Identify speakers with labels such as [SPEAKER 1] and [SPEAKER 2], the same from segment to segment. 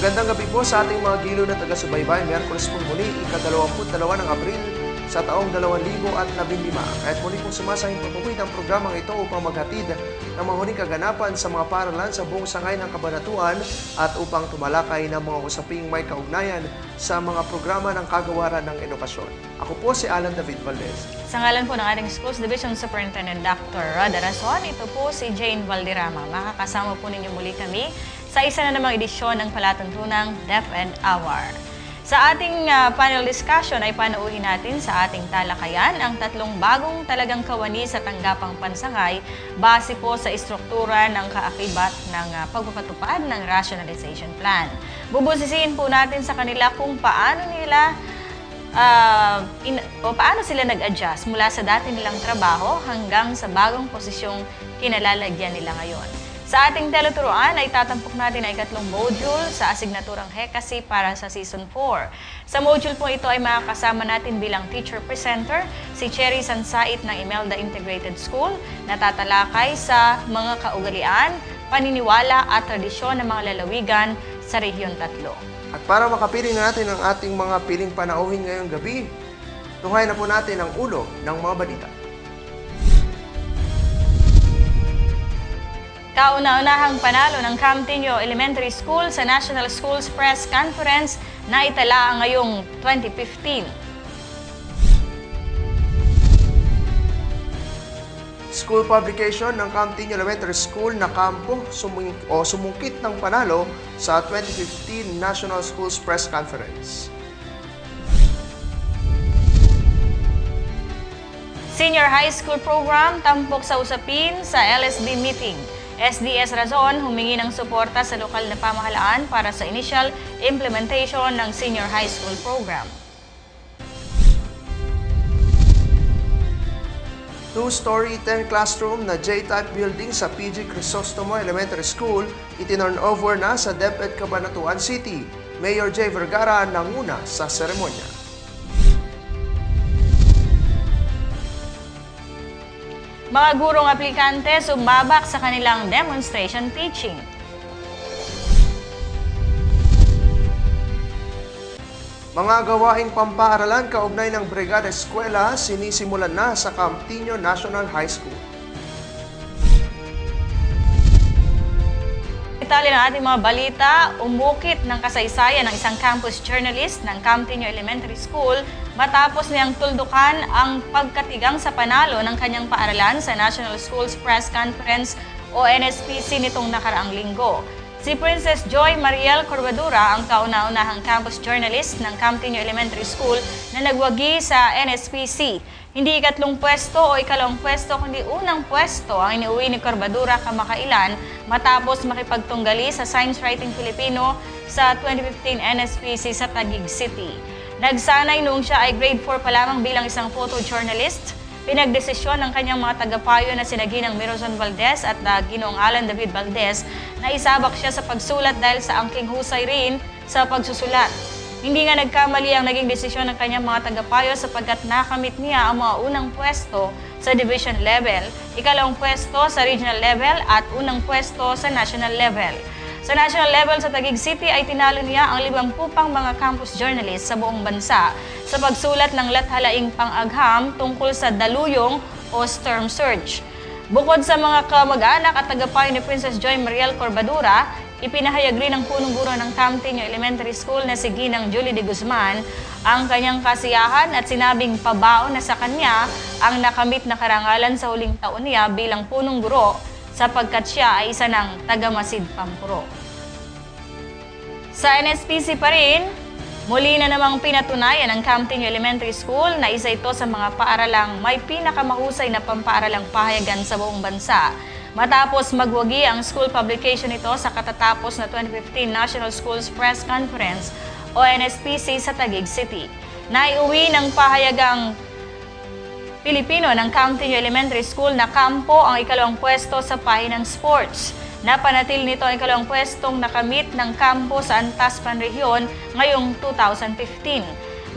[SPEAKER 1] Magandang gabi po sa ating mga giliw na taga-subaybay. Miyerkules pong muli, ika-22 ng Abril sa taong 2015. Kahit muli pong sumasahing patuloy ang programang ito upang maghatid ng mga huling kaganapan sa mga paaralan sa buong sangay ng kabanatuan at upang tumalakay ng mga usaping may kaugnayan sa mga programa ng kagawaran ng edukasyon. Ako po si Alan David Valdez.
[SPEAKER 2] Sa ngalan po ng ating Schools Division Superintendent Dr. Rada Rason, ito po si Jane Valderrama. Makakasama po ninyo muli kami sa isa na namang edisyon ng palatuntunang DepEd Hour. Sa ating panel discussion ay panauhin natin sa ating talakayan ang tatlong bagong talagang kawani sa tanggapang pansangay base po sa istruktura ng kaakibat ng pagpapatupad ng rationalization plan. Bubusisiin po natin sa kanila kung paano sila nag-adjust mula sa dati nilang trabaho hanggang sa bagong posisyong kinalalagyan nila ngayon. Sa ating teleturuan ay tatampok natin ang ikatlong module sa asignaturang HECASI para sa Season 4. Sa module po ito ay makakasama natin bilang teacher presenter si Cherry Sansait ng Imelda Integrated School na tatalakay sa mga kaugalian, paniniwala at tradisyon ng mga lalawigan sa Rehiyon 3.
[SPEAKER 1] At para makapiling natin ang ating mga piling panauhin ngayong gabi, tunghayan na po natin ang ulo ng mga balita.
[SPEAKER 2] Kauna-unahang panalo ng Camtinio Elementary School sa National Schools Press Conference na itala ngayong 2015.
[SPEAKER 1] School publication ng Camtinio Elementary School na kampo sumungkit ng panalo sa 2015 National Schools Press Conference.
[SPEAKER 2] Senior High School Program tampok sa usapin sa LSB meeting. SDS Razon humingi ng suporta sa lokal na pamahalaan para sa initial implementation ng Senior High School Program.
[SPEAKER 1] Two-story, 10-classroom na J-type building sa PG Crisostomo Elementary School itinurn over na sa DepEd Cabanatuan City. Mayor J. Vergara nanguna sa seremonya.
[SPEAKER 2] Mga gurong aplikante sumabak sa kanilang demonstration teaching.
[SPEAKER 1] Mga gawaing pampaaralan kaugnay ng Brigada Eskwela sinisimulan na sa Camtinio National High School.
[SPEAKER 2] Detalye ng ating mga balita, umukit ng kasaysayan ng isang campus journalist ng Camtinio Elementary School matapos niyang tuldukan ang pagkatigang sa panalo ng kanyang paaralan sa National Schools Press Conference o NSPC nitong nakaraang linggo. Si Princess Joy Mariel Corbadura ang kauna-unahang campus journalist ng Camtinio Elementary School na nagwagi sa NSPC. Hindi ikatlong pwesto o ikalawang pwesto kundi unang pwesto ang iniuwi ni Corbadura kamakailan matapos makipagtunggali sa Science Writing Filipino sa 2015 NSPC sa Taguig City. Nagsanay noong siya ay grade 4 pa lamang bilang isang photojournalist. Pinagdesisyon ng kanyang mga tagapayo na sina Ginang Mirazon Valdez at Ginoong Alan David Valdez na isabak siya sa pagsulat dahil sa angking husay rin sa pagsusulat. Hindi nga nagkamali ang naging desisyon ng kanyang mga tagapayo sapagkat nakamit niya ang mga unang pwesto sa division level, ikalawang pwesto sa regional level at unang pwesto sa national level. Sa national level sa Taguig City ay tinalo niya ang 50 pang mga campus journalists sa buong bansa sa pagsulat ng lathalaing pang-agham tungkol sa daluyong o storm surge. Bukod sa mga kamag-anak at tagapayo ni Princess Joy Mariel Corbadura, ipinahayag rin ng punong guro ng Camtinio Elementary School na si Ginang Julie de Guzman ang kanyang kasiyahan at sinabing pabaon na sa kanya ang nakamit na karangalan sa huling taon niya bilang punong guro sapagkat siya ay isa ng taga-Masid Pampuro. Sa NSPC pa rin, muli na namang pinatunayan ng Camtinio Elementary School na isa ito sa mga paaralang may pinakamahusay na pampaaralang pahayagan sa buong bansa. Matapos magwagi ang school publication nito sa katatapos na 2015 National Schools Press Conference o NSPC sa Taguig City. Naiuwi ng pahayagang Pilipino ng Camtinio Elementary School na kampo ang ikalawang pwesto sa pahinang sports. Napanatil nito ang ikalawang pwestong nakamit ng kampo sa Antas Panrehiyon ngayong 2015.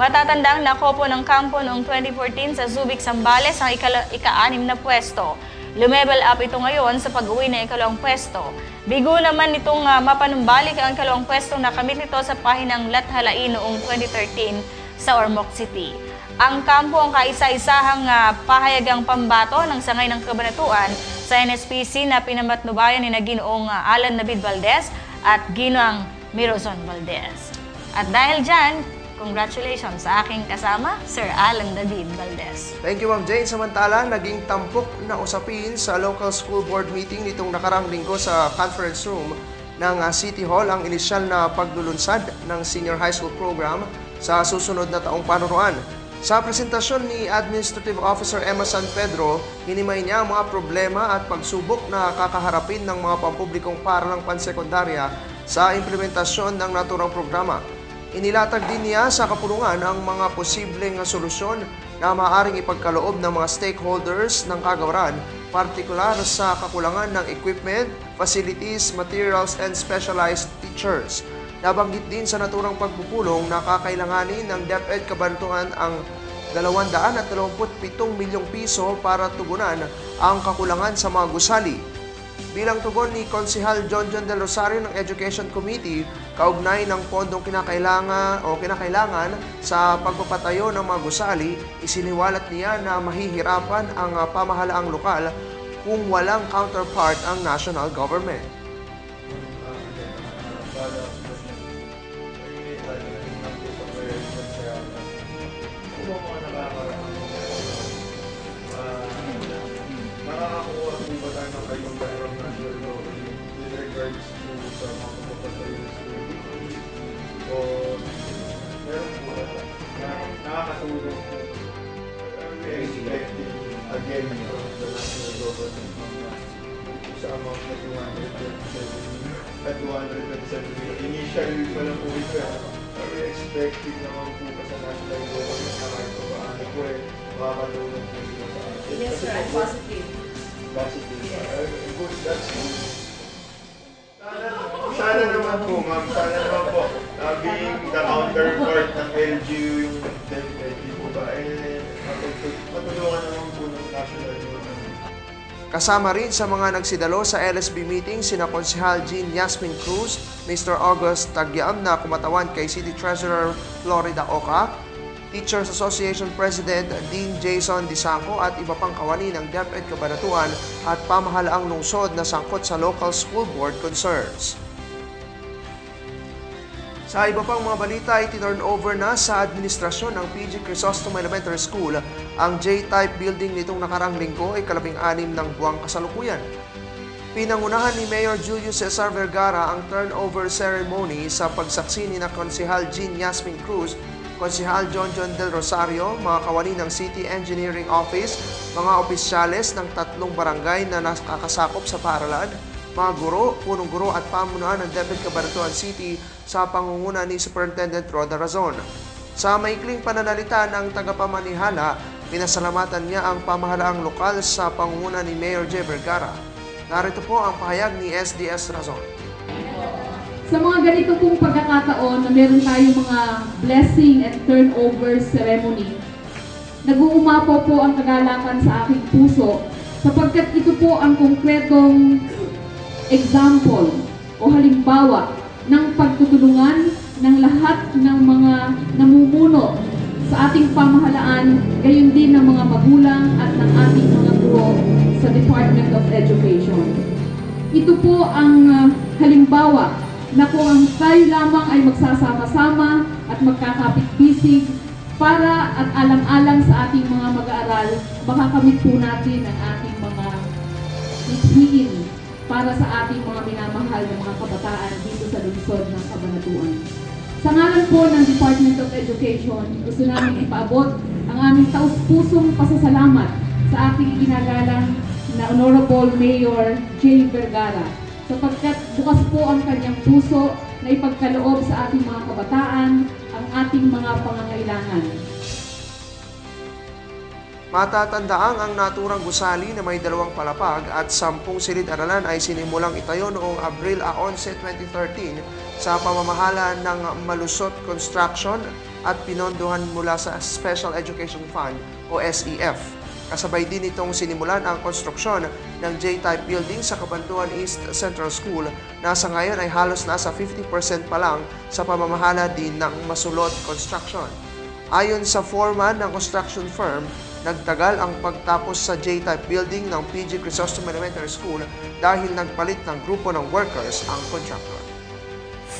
[SPEAKER 2] Matatandang nakopo ng kampo noong 2014 sa Subic, Zambales ang ika-6 na pwesto. Lumevel up ito ngayon sa pag-uwi ng ikalawang pwesto. Bigo naman nitong mapanumbalik ang ikalawang pwesto na kamit nito sa pahinang Lathalain noong 2013 sa Ormoc City. Ang kampo ang kaisa-isahang pahayagang pambato ng sangay ng kabanatuan sa NSPC na pinambatnubayan ni Ginoong Alan David Valdez at Ginoong Mirazon Valdez. At dahil dyan, congratulations sa aking kasama, Sir Alan David Valdez.
[SPEAKER 1] Thank you, Ma'am Jane. Samantala, naging tampok na usapin sa local school board meeting nitong nakarang linggo sa conference room ng City Hall ang inisyal na paglulunsad ng senior high school program sa susunod na taong panuruan. Sa presentasyon ni Administrative Officer Emma San Pedro, hinimay niya ang mga problema at pagsubok na kakaharapin ng mga pampublikong paaralang pansekundarya sa implementasyon ng naturang programa. Inilatag din niya sa kapulungan ang mga posibleng solusyon na maaaring ipagkaloob ng mga stakeholders ng kagawaran, partikular sa kakulangan ng equipment, facilities, materials, and specialized teachers. Nabanggit din sa naturang pagpupulong na kakailanganin ng DepEd Kabanatuan ang 227 milyong piso para tugunan ang kakulangan sa mga gusali. Bilang tugon ni Konsehal John Del Rosario ng Education Committee, kaugnay ng pondong kinakailangan sa pagpapatayo ng mga gusali, isiniwalat niya na mahihirapan ang pamahalaang lokal kung walang counterpart ang national government.
[SPEAKER 3] Nakakakuha po ba tayo ng kayong background national law with regards to sa mga kapapatayo ng school? O meron po na nakakatulong po. Are we expecting again from the national government sa amount na 227 million? Initially pa lang po ito. Are we expecting naman po pa sa national government na kahit pa paano po makakatulong po sila sa atin?
[SPEAKER 4] Yes, sir. I'm positive.
[SPEAKER 3] Positive.
[SPEAKER 4] Yes.
[SPEAKER 3] Good, that's good. Sana naman po, ma'am. Sana naman po, being the counterpart ng LGU yung DepEd po ba, matulungan naman po ng national government.
[SPEAKER 1] Kasama rin sa mga nagsidalo sa LSB meeting sina Konsehal Jean Yasmin Cruz, Mr. August Tagyam na kumatawan kay City Treasurer Florida Oca, Teachers Association President Dean Jason Disanco at iba pang kawani ng DepEd Kabanatuan at pamahalaang lungsod na sangkot sa local school board concerns. Sa iba pang mga balita, iti-turn over na sa administrasyon ng PG Crisostomo Elementary School ang J-type building nitong nakarang linggo ay 16 ng buwang kasalukuyan. Pinangunahan ni Mayor Julius Cesar Vergara ang turnover ceremony sa pagsaksi ni na Konsehal Jean Yasmin Cruz, Konsehal John Del Rosario, mga kawani ng City Engineering Office, mga opisyales ng 3 barangay na nakakasakop sa paaralan, mga guro, punong guro at pamunuan ng DepEd Cabanatuan City sa pangunguna ni Superintendent Roda Razon. Sa maikling pananalita ng tagapamanihala, pinasalamatan niya ang pamahalaang lokal sa pangunguna ni Mayor J. Vergara. Narito po ang pahayag ni SDS Razon.
[SPEAKER 4] Sa mga ganito pong pagkakataon na meron tayong mga blessing and turnover ceremony, nag-uumapaw po ang kagalakan sa aking puso sapagkat ito po ang konkretong example o halimbawa ng pagtutulungan ng lahat ng mga namumuno sa ating pamahalaan, gayon din ng mga magulang at ng ating mga guro sa Department of Education. Ito po ang halimbawa na kung ang tayo lamang ay magsasama-sama at magkakapit-bisig para at alang-alang sa ating mga mag-aaral, makakamit po natin ang ating mga mithiin para sa ating mga minamahal na mga kabataan dito sa lungsod ng Cabanatuan. Sa ngalan po ng Department of Education, gusto namin ipaabot ang aming taus-pusong pasasalamat sa ating ginagalang na Honorable Mayor J. Vergara, sapagkat bukas po ang kanyang puso na ipagkaloob sa ating mga kabataan ang ating mga pangangailangan.
[SPEAKER 1] Matatandaang ang naturang gusali na may 2 palapag at 10 silid-aralan ay sinimulang itayo noong Abril 11, 2013 sa pamamahala ng Malusot Construction at pinondohan mula sa Special Education Fund o SEF. Kasabay din itong sinimulan ang konstruksyon ng J-type building sa Cabanatuan East Central School na sa ngayon ay halos nasa 50% pa lang sa pamamahala din ng masulot construction. Ayon sa foreman ng construction firm, nagtagal ang pagtapos sa J-type building ng PG Chrysostom Elementary School dahil nagpalit ng grupo ng workers ang contractor.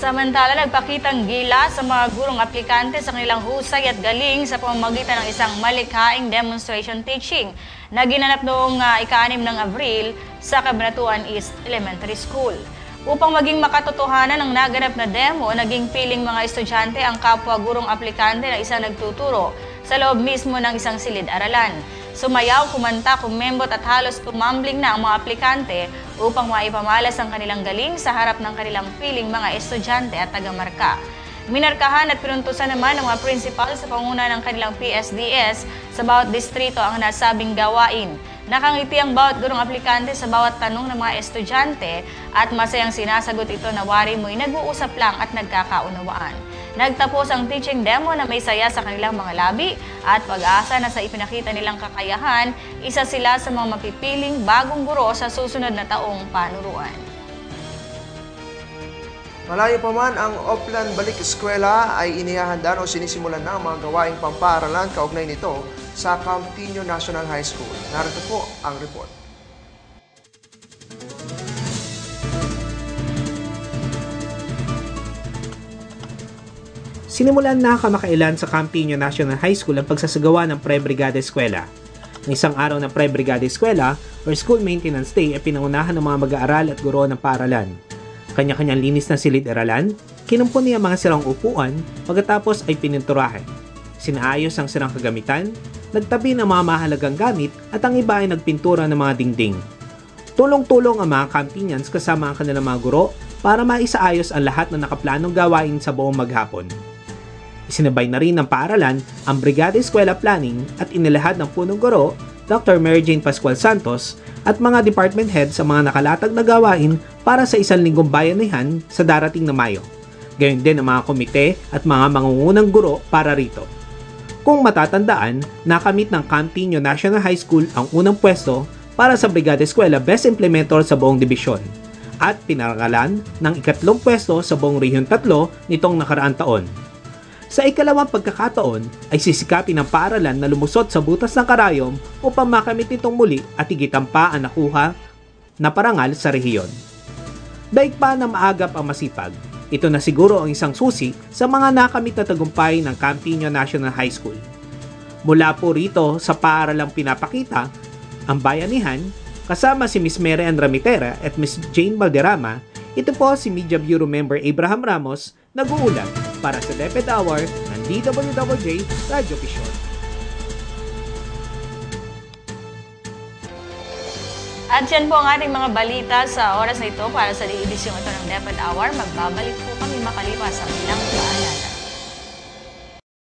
[SPEAKER 2] Samantala, nagpakitang gila sa mga gurong aplikante sa kanilang husay at galing sa pamamagitan ng isang malikhaing demonstration teaching na ginanap noong ika-6 ng Abril sa Cabanatuan East Elementary School. Upang maging makatotohanan ng naganap na demo, naging piling mga estudyante ang kapwa gurong aplikante na isang nagtuturo sa loob mismo ng isang silid-aralan. Sumayaw, kumanta, kumembot at halos tumambling na ang mga aplikante upang maipamalas ang kanilang galing sa harap ng kanilang piling mga estudyante at taga-marka. Minarkahan at pinuntusan naman ng mga principal sa panguna ng kanilang PSDS sa bawat distrito ang nasabing gawain. Nakangiti ang bawat gurong aplikante sa bawat tanong ng mga estudyante at masayang sinasagot ito na wari mo'y nag-uusap lang at nagkakaunawaan. Nagtapos ang teaching demo na may saya sa kanilang mga labi at pag-asa na sa ipinakita nilang kakayahan, isa sila sa mga mapipiling bagong guro sa susunod na taong panuruan.
[SPEAKER 1] Malayo pa man ang Oplan Balik Eskwela ay inihahanda o sinisimulan na ang mga gawaing pampaaralan kaugnay nito sa Campiño National High School. Narito po ang report.
[SPEAKER 5] Sinimulan na kamakailan sa Campiño National High School ang pagsasagawa ng Pre-Brigada Eskwela. Ang isang araw ng Pre-Brigada Eskwela or School Maintenance Day ay pinangunahan ng mga mag-aaral at guro ng paaralan. Kanya-kanyang linis ng silid-aralan, kinumpuni ang mga sirang upuan, pagkatapos ay pininturahe. Sinaayos ang sirang kagamitan, nagtabi ng mga mahalagang gamit at ang iba ay nagpintura ng mga dingding. Tulong-tulong ang mga Campiñans kasama ang kanilang mga guro para maisaayos ang lahat ng nakaplanong gawain sa buong maghapon. Isinabay na rin ng paaralan ang Brigada Eskwela Planning at inilahad ng punong guro, Dr. Mary Jane Pascual Santos at mga department head sa mga nakalatag na gawain para sa 1 linggong bayanihan sa darating na Mayo. Gayon din ang mga komite at mga mangungunang guro para rito. Kung matatandaan, nakamit ng Campiño National High School ang unang pwesto para sa Brigada Eskwela Best Implementor sa buong dibisyon at pinarangalan ng 3 pwesto sa buong Rehiyon 3 nitong nakaraang taon. Sa ikalawang pagkakataon ay sisikapin ng paaralan na lumusot sa butas ng karayom upang makamit itong muli at higitan pa ang nakuha na parangal sa rehiyon. Daig pa na maagap ang masipag, ito na siguro ang isang susi sa mga nakamit na tagumpay ng Campiño National High School. Mula po rito sa paaralang pinapakita, ang bayanihan, kasama si Miss Mary Ann Ramitera at Miss Jane Valderrama, ito po si Media Bureau Member Abraham Ramos, nag-uulat para sa DepEd Hour ng DWWJ Radio Vision.
[SPEAKER 2] At yan po ang ating mga balita sa oras na ito para sa edisyong ito ng DepEd Hour. Magbabalik po kami makalipas ang ilang paalala.